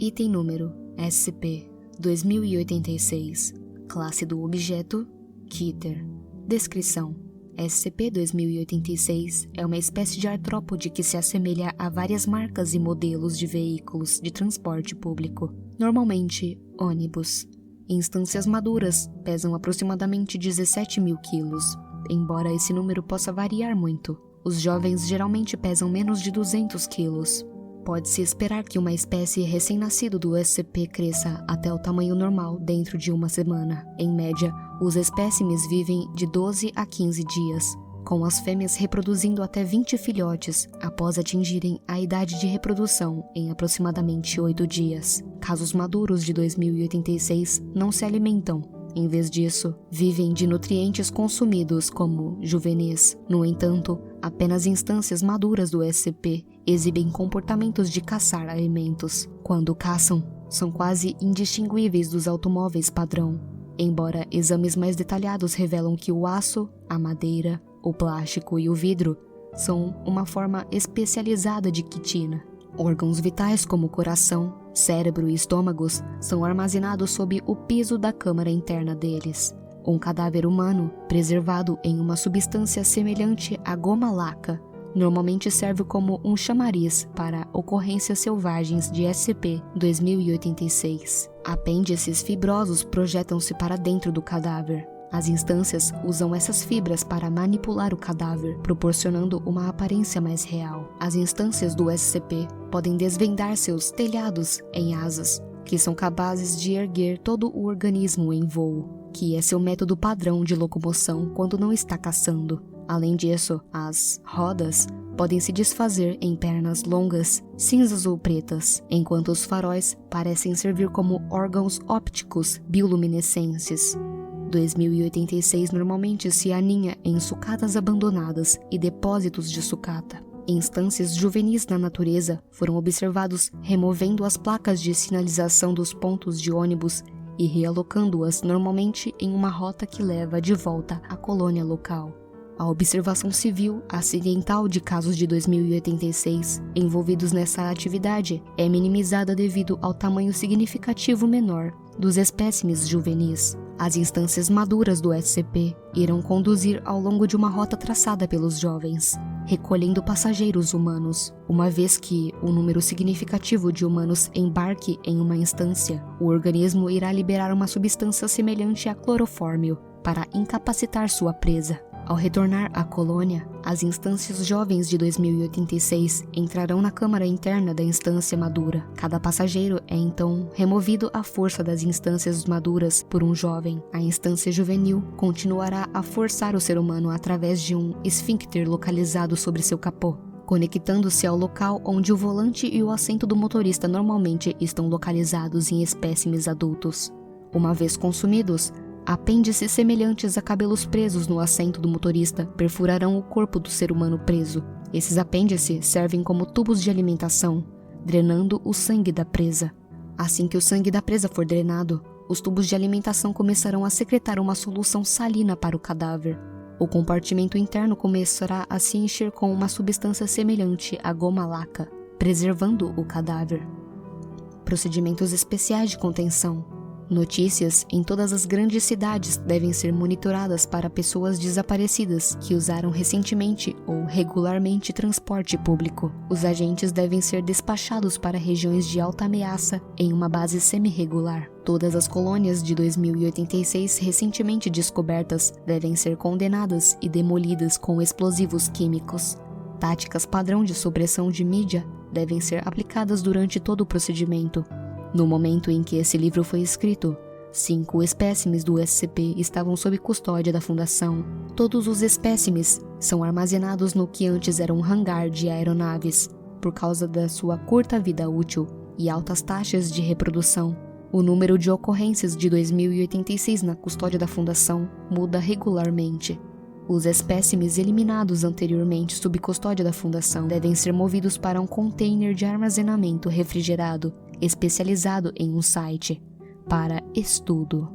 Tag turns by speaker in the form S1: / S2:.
S1: Item número SCP-2086. Classe do objeto: Keter. Descrição: SCP-2086 é uma espécie de artrópode que se assemelha a várias marcas e modelos de veículos de transporte público, normalmente ônibus. Instâncias maduras pesam aproximadamente 17.000 quilos, embora esse número possa variar muito. Os jovens geralmente pesam menos de 200 quilos. Pode-se esperar que uma espécie recém-nascido do SCP cresça até o tamanho normal dentro de uma semana. Em média, os espécimes vivem de 12 a 15 dias, com as fêmeas reproduzindo até 20 filhotes após atingirem a idade de reprodução em aproximadamente 8 dias. Casos maduros de 2086 não se alimentam. Em vez disso, vivem de nutrientes consumidos como juvenis. No entanto, apenas instâncias maduras do SCP exibem comportamentos de caçar alimentos. Quando caçam, são quase indistinguíveis dos automóveis padrão, embora exames mais detalhados revelam que o aço, a madeira, o plástico e o vidro são uma forma especializada de quitina. Órgãos vitais como coração, cérebro e estômagos são armazenados sob o piso da câmara interna deles. Um cadáver humano, preservado em uma substância semelhante à goma laca, normalmente serve como um chamariz para ocorrências selvagens de SCP-2086. Apêndices fibrosos projetam-se para dentro do cadáver. As instâncias usam essas fibras para manipular o cadáver, proporcionando uma aparência mais real. As instâncias do SCP podem desvendar seus telhados em asas, que são capazes de erguer todo o organismo em voo, que é seu método padrão de locomoção quando não está caçando. Além disso, as rodas podem se desfazer em pernas longas, cinzas ou pretas, enquanto os faróis parecem servir como órgãos ópticos bioluminescentes. 2086 normalmente se aninha em sucatas abandonadas e depósitos de sucata. Instâncias juvenis na natureza foram observados removendo as placas de sinalização dos pontos de ônibus e realocando-as normalmente em uma rota que leva de volta à colônia local. A observação civil acidental de casos de 2086 envolvidos nessa atividade é minimizada devido ao tamanho significativo menor dos espécimes juvenis. As instâncias maduras do SCP irão conduzir ao longo de uma rota traçada pelos jovens, recolhendo passageiros humanos. Uma vez que um número significativo de humanos embarque em uma instância, o organismo irá liberar uma substância semelhante a clorofórmio para incapacitar sua presa. Ao retornar à colônia, as instâncias jovens de 2086 entrarão na câmara interna da instância madura. Cada passageiro é então removido à força das instâncias maduras por um jovem. A instância juvenil continuará a forçar o ser humano através de um esfíncter localizado sobre seu capô, conectando-se ao local onde o volante e o assento do motorista normalmente estão localizados em espécimes adultos. Uma vez consumidos, apêndices semelhantes a cabelos presos no assento do motorista perfurarão o corpo do ser humano preso. Esses apêndices servem como tubos de alimentação, drenando o sangue da presa. Assim que o sangue da presa for drenado, os tubos de alimentação começarão a secretar uma solução salina para o cadáver. O compartimento interno começará a se encher com uma substância semelhante à goma laca, preservando o cadáver. Procedimentos especiais de contenção. Notícias em todas as grandes cidades devem ser monitoradas para pessoas desaparecidas que usaram recentemente ou regularmente transporte público. Os agentes devem ser despachados para regiões de alta ameaça em uma base semi-regular. Todas as colônias de 2086 recentemente descobertas devem ser condenadas e demolidas com explosivos químicos. Táticas padrão de supressão de mídia devem ser aplicadas durante todo o procedimento. No momento em que esse livro foi escrito, 5 espécimes do SCP estavam sob custódia da Fundação. Todos os espécimes são armazenados no que antes era um hangar de aeronaves, por causa da sua curta vida útil e altas taxas de reprodução. O número de ocorrências de 2086 na custódia da Fundação muda regularmente. Os espécimes eliminados anteriormente sob custódia da Fundação devem ser movidos para um container de armazenamento refrigerado especializado em um site para estudo.